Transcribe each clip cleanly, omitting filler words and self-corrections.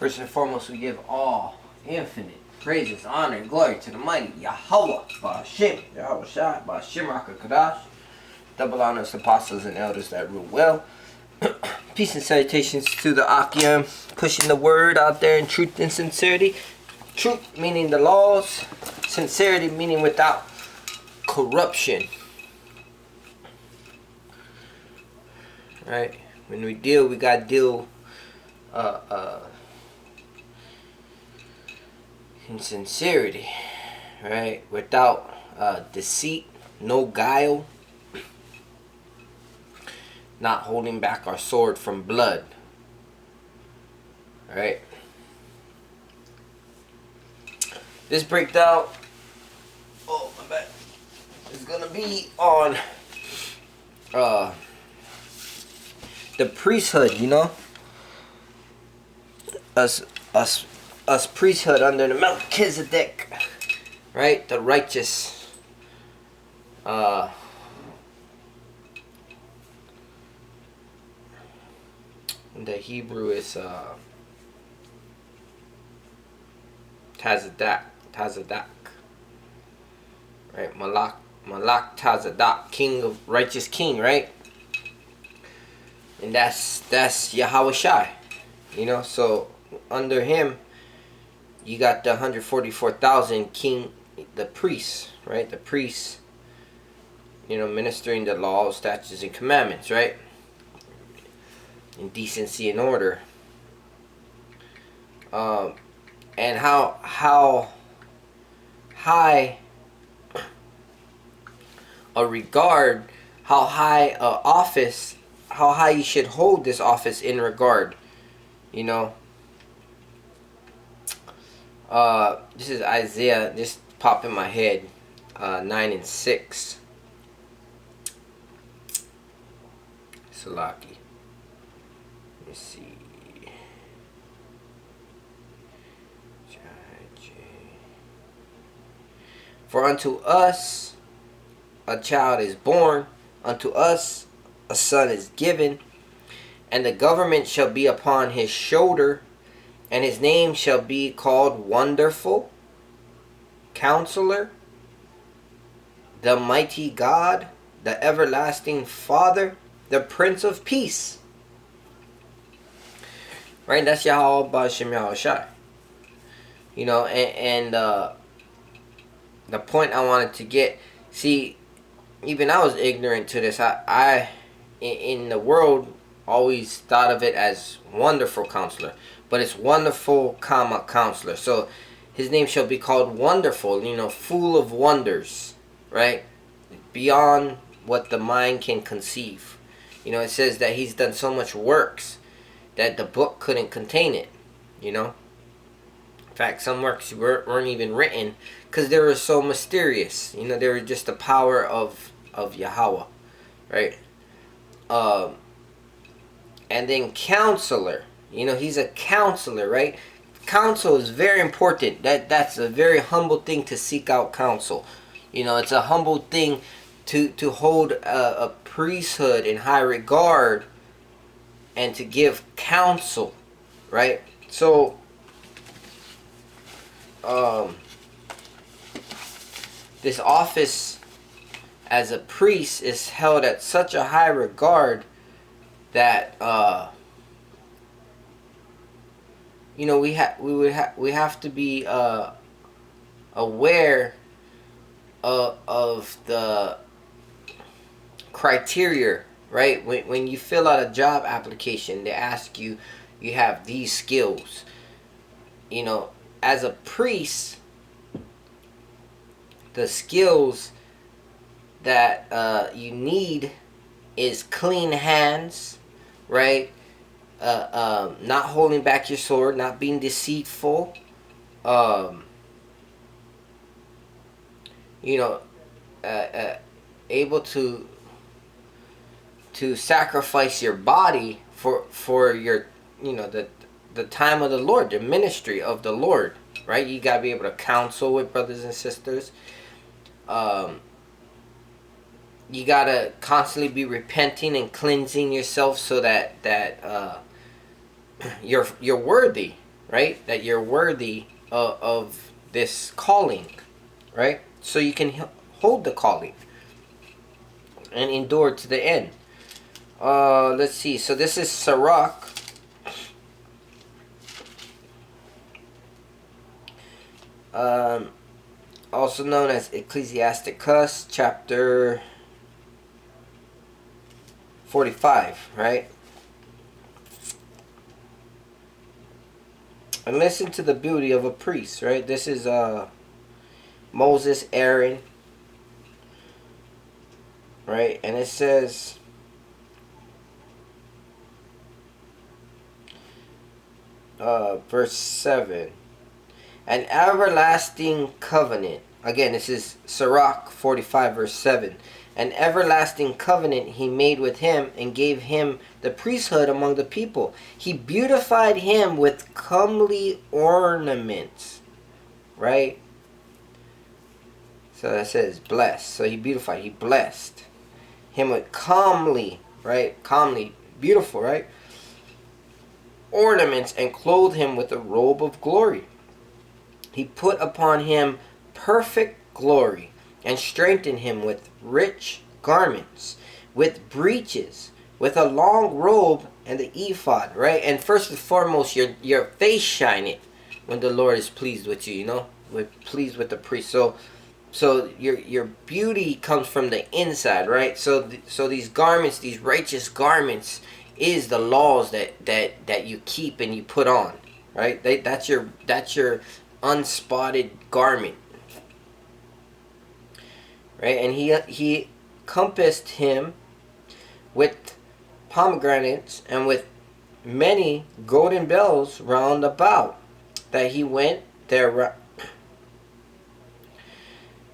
First and foremost, we give all infinite praises, honor, and glory to the mighty Yahweh, Ba'Shem, Yahweh Shai, Ba'Shem Kadash. Double honors to apostles and elders that rule well. Peace and salutations to the Akim, pushing the word out there in truth and sincerity. Truth meaning the laws, sincerity meaning without corruption. Right? When we deal, we gotta deal in sincerity, right? Without deceit, no guile, not holding back our sword from blood. Right? This breakdown, oh my bad, is gonna be on the priesthood, you know? Us priesthood under the Melchizedek, right? The righteous, in the Hebrew is Tazadak, right? Malak Tazadak, king of righteous king, right? And that's Yahweh Shai, you know. So under him, you got the 144,000 king, the priests, right? The priests, you know, ministering the laws, statutes, and commandments, right? In decency and order. And how high a regard, how high a office, how high you should hold this office in regard, you know. This is Isaiah, just pop in my head, 9 and 6. Salaki. Let me see. For unto us a child is born, unto us a son is given, and the government shall be upon his shoulder, and his name shall be called Wonderful, Counselor, the Mighty God, the Everlasting Father, the Prince of Peace. Right? That's Yahweh Ba'Shem Yahweh Shai. You know, and the point I wanted to get, see, even I was ignorant to this. I in the world always thought of it as Wonderful Counselor, but it's Wonderful, Counselor. So his name shall be called Wonderful, you know, full of wonders, right? Beyond what the mind can conceive. You know, it says that he's done so much works that the book couldn't contain it, you know. In fact, some works weren't even written because they were so mysterious. You know, they were just the power of Yahweh, right? And then Counselor. You know, he's a counselor, right? Counsel is very important. That's a very humble thing to seek out counsel. You know, it's a humble thing to hold a priesthood in high regard and to give counsel, right? So, this office as a priest is held at such a high regard that you know, we have to be aware of the criteria, right? When you fill out a job application, they ask you have these skills. You know, as a priest, the skills that you need is clean hands, right? Not holding back your sword, not being deceitful, you know, able to sacrifice your body for your, you know, the time of the Lord, the ministry of the Lord, right? You gotta be able to counsel with brothers and sisters. You gotta constantly be repenting and cleansing yourself so that you're worthy, right? That you're worthy of this calling, right? So you can hold the calling and endure to the end. Let's see. So this is Sirach. Um, Also known as Ecclesiasticus, chapter 45, right? And listen to the beauty of a priest, right? This is Moses, Aaron, right? And it says, verse 7, an everlasting covenant. Again, this is Sirach 45, verse 7. An everlasting covenant he made with him and gave him the priesthood among the people. He beautified him with comely ornaments, right? So that says blessed. So he beautified, he blessed him with comely, right? Comely, beautiful, right? Ornaments, and clothed him with a robe of glory. He put upon him perfect glory and strengthened him with rich garments, with breeches, with a long robe and the ephod, right? And first and foremost, your face shineth when the Lord is pleased with you, you know? We're pleased with the priest. So your beauty comes from the inside, right? So these garments, these righteous garments, is the laws that you keep and you put on, right? That's your unspotted garment, right? And he compassed him with pomegranates and with many golden bells round about, that he went there,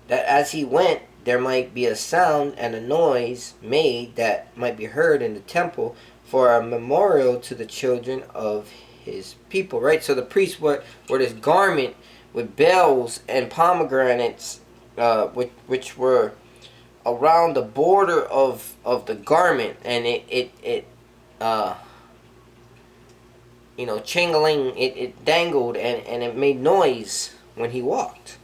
that as he went there might be a sound and a noise made that might be heard in the temple, for a memorial to the children of his people, right? So the priests wore this garment with bells and pomegranates, which were around the border of the garment, and it chingling, it dangled, and it made noise when he walked.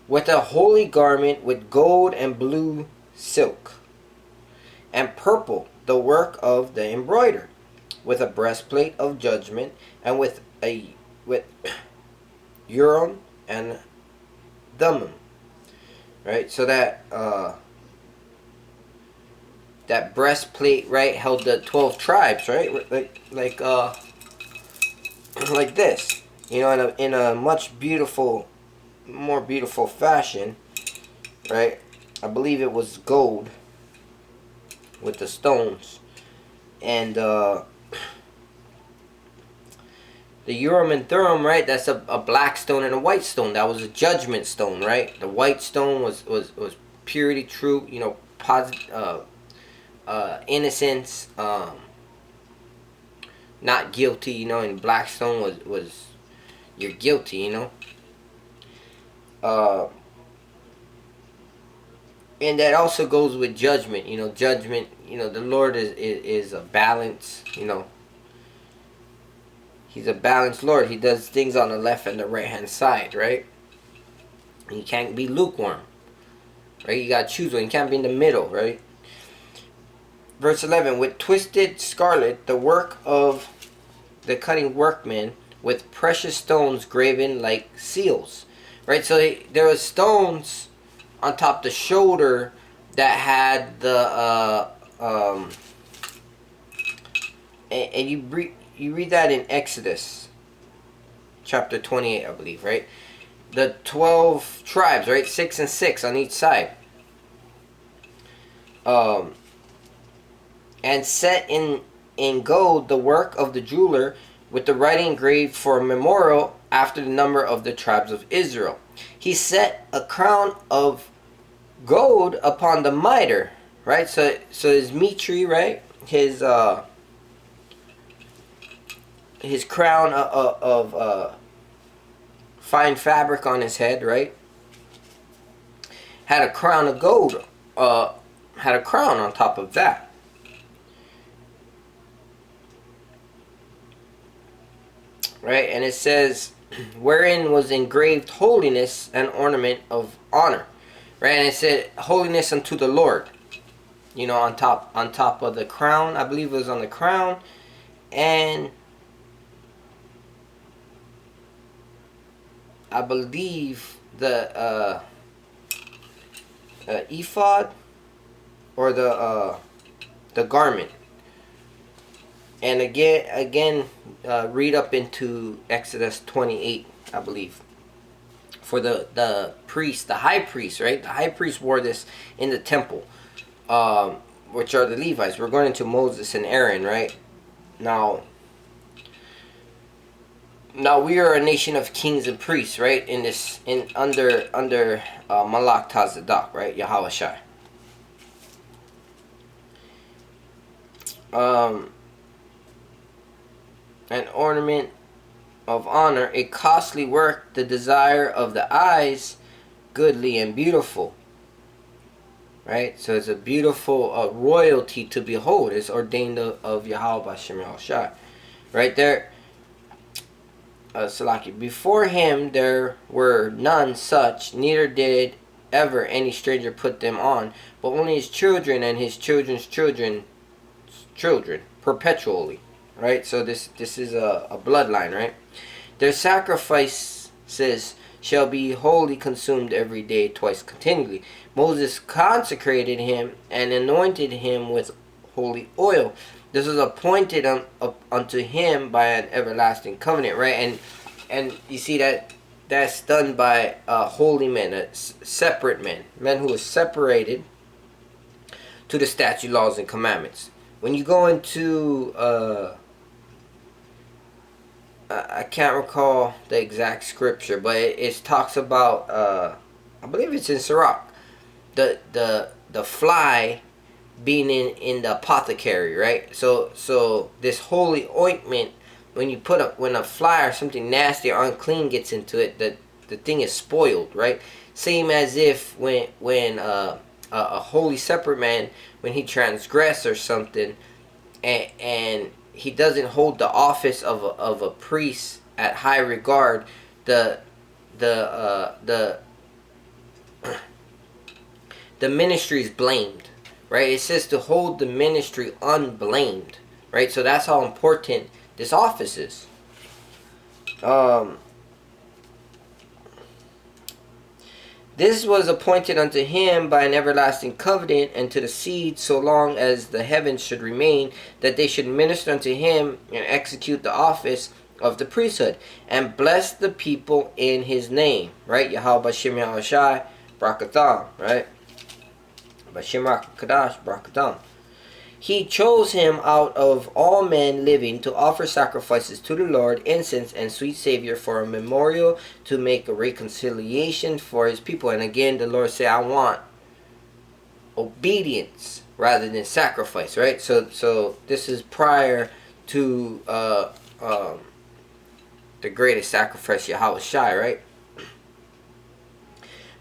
With a holy garment with gold and blue silk and purple, the work of the embroider, with a breastplate of judgment, and with Urim and Thummim, right? So that breastplate, right, held the 12 tribes, right? Like like this, in a much more beautiful fashion, right? I believe it was gold with the stones, and the Urim and Thummim, right? That's a black stone and a white stone. That was a judgment stone, right? The white stone was purity, truth, positive, innocence, not guilty, and black stone was you're guilty, and that also goes with judgment. Judgment, the Lord is a balance. He's a balanced Lord. He does things on the left and the right hand side, right? And you can't be lukewarm, right? You gotta choose one. You can't be in the middle, right? Verse 11, with twisted scarlet, the work of the cutting workmen, with precious stones graven like seals, right? So there was stones on top the shoulder that had the and you read that in Exodus chapter 28, I believe, right? The 12 tribes, right? 6 and 6 on each side, and set in gold the work of the jeweler, with the writing engraved for a memorial after the number of the tribes of Israel. He set a crown of gold upon the mitre, right? So his mitre, right? His crown of fine fabric on his head, right? Had a crown of gold. Had a crown on top of that. right? And it says, wherein was engraved holiness and ornament of honor, right? And it said holiness unto the Lord, you know, on top of the crown. I believe it was on the crown, and I believe the ephod, or the garment. And again, read up into Exodus 28, I believe. For the priest, the high priest, right? The high priest wore this in the temple, which are the Levites. We're going into Moses and Aaron, right? Now we are a nation of kings and priests, right? Under Malak Tazadok, right? Yahweh Shai. An ornament of honor, a costly work, the desire of the eyes, goodly and beautiful. Right? So it's a beautiful royalty to behold. It's ordained of Yahweh Bashem Shai. Right there. Salaki. Before him there were none such, neither did ever any stranger put them on, but only his children and his children's children, perpetually. Right? So this is a bloodline, right? Their sacrifices shall be wholly consumed every day, twice continually. Moses consecrated him and anointed him with holy oil. This was appointed unto him by an everlasting covenant, right? And you see that's done by holy men, separate men who are separated to the statute, laws, and commandments. When you go into I can't recall the exact scripture, but it talks about I believe it's in Sirach, the fly being in the apothecary, right? So this holy ointment, when a fly or something nasty or unclean gets into it, the thing is spoiled, right? Same as if when a holy separate man, when he transgress or something, and he doesn't hold the office of a priest at high regard, the ministry is blamed, right? It says to hold the ministry unblamed, right? So that's how important this office is. This was appointed unto him by an everlasting covenant, and to the seed, so long as the heavens should remain, that they should minister unto him and execute the office of the priesthood, and bless the people in his name, right? Yahweh Bashem Yahushai, Brakatham, right? Bashem Kadash, Brakatham. He chose him out of all men living to offer sacrifices to the Lord, incense and sweet Savior, for a memorial, to make a reconciliation for his people. And again, the Lord said, I want obedience rather than sacrifice, right? So this is prior to the greatest sacrifice, Yahweh Shai, right?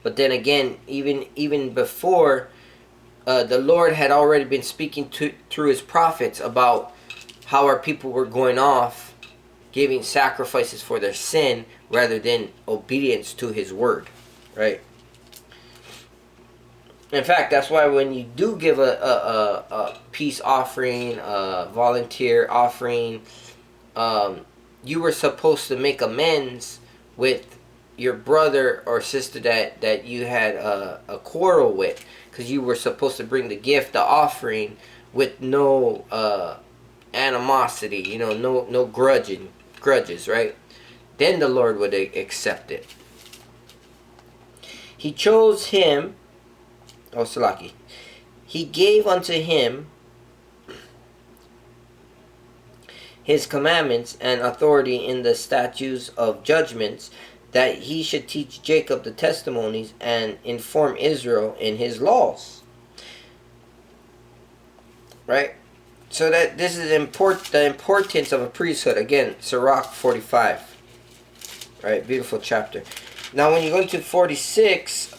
But then again, even before, the Lord had already been speaking through his prophets about how our people were going off giving sacrifices for their sin rather than obedience to his word, right? In fact, that's why when you do give a peace offering, a volunteer offering, you were supposed to make amends with your brother or sister that you had a quarrel with, because you were supposed to bring the gift, the offering, with no animosity, you know, no grudges, right? Then the Lord would accept it. He chose him, Salaki. He gave unto him his commandments and authority in the statutes of judgments, that he should teach Jacob the testimonies and inform Israel in his laws. Right? So that this is the importance of a priesthood. Again, Sirach 45. Right? Beautiful chapter. Now when you go into 46,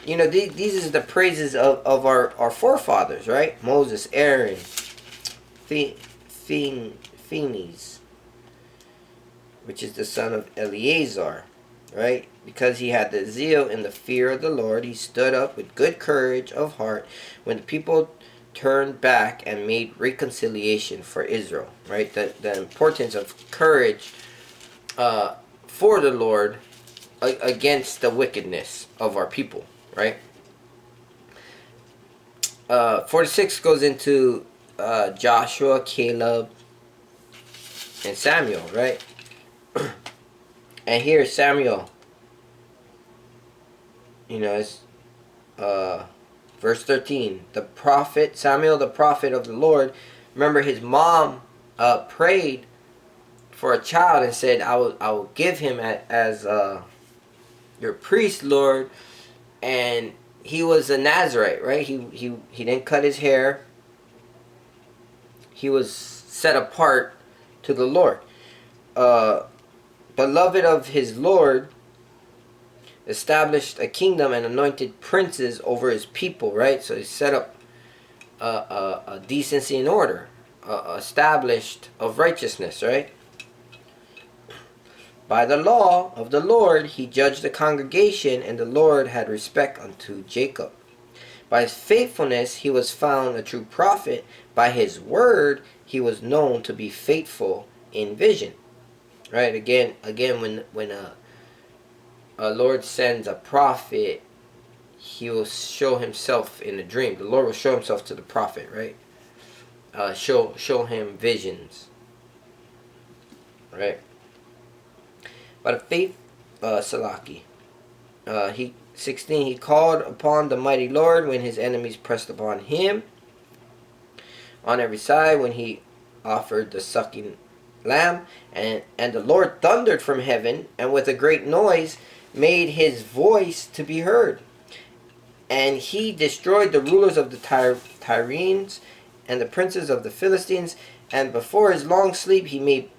you know, these is the praises of our forefathers, right? Moses, Aaron, Phinehas, which is the son of Eleazar, right? Because he had the zeal and the fear of the Lord, he stood up with good courage of heart when the people turned back and made reconciliation for Israel, right? The importance of courage for the Lord against the wickedness of our people, right? 46 goes into Joshua, Caleb, and Samuel, right? And here Samuel, it's verse 13. The prophet, Samuel, the prophet of the Lord, remember his mom prayed for a child and said, I will give him as your priest, Lord. And he was a Nazarite, right? He didn't cut his hair. He was set apart to the Lord. Beloved of his Lord, established a kingdom and anointed princes over his people, right? So he set up a decency and order, established of righteousness, right? By the law of the Lord he judged the congregation, and the Lord had respect unto Jacob. By his faithfulness he was found a true prophet. By his word he was known to be faithful in vision. Right? Again, when a Lord sends a prophet, he will show himself in a dream. The Lord will show himself to the prophet, right? Show him visions, right? By the faith, Salaki. 16, he called upon the mighty Lord when his enemies pressed upon him on every side, when he offered the sucking lamb, and the Lord thundered from heaven, and with a great noise made his voice to be heard. And he destroyed the rulers of the Tyrians and the princes of the Philistines, and before his long sleep he made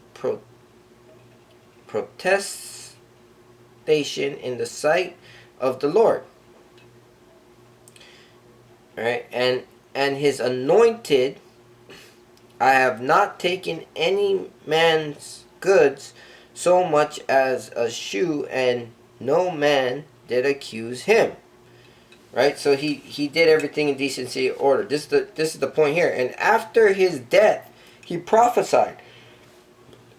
protestation in the sight of the Lord. Right? And his anointed, I have not taken any man's goods so much as a shoe, and no man did accuse him. Right? So he did everything in decency and order. This is the point here. And after his death he prophesied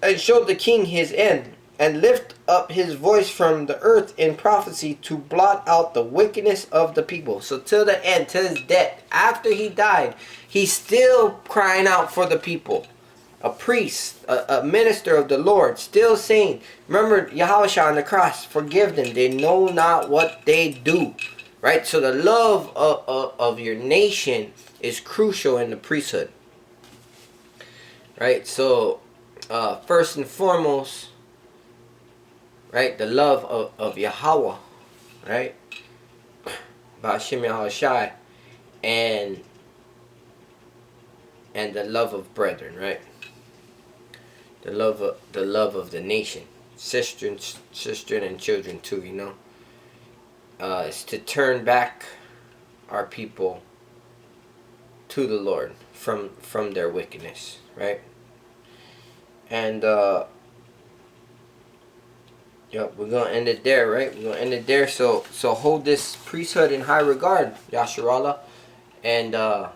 and showed the king his end, and lift up his voice from the earth in prophecy to blot out the wickedness of the people. So till the end, till his death, after he died, he's still crying out for the people. A priest, a minister of the Lord, still saying, remember Yahushua on the cross, forgive them, they know not what they do. Right? So the love of your nation is crucial in the priesthood. Right? So first and foremost, right, the love of Yahweh, right, Ba'ashem Yahushai, and the love of brethren, right, the love of the nation, sister and children too, is to turn back our people to the Lord from their wickedness, right, and yep, we're going to end it there, right? We're going to end it there. So hold this priesthood in high regard, Yasharallah. And Kwam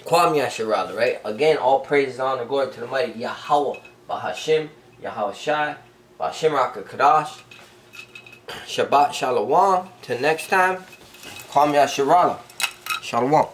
Yasharallah, right? Again, all praise, honor, glory to the mighty Yahweh, Bahashim, Yahweh Shai, Bahashim Raka Kadash. Shabbat Shalom. Till next time, Kwam Yasharallah. Shalom.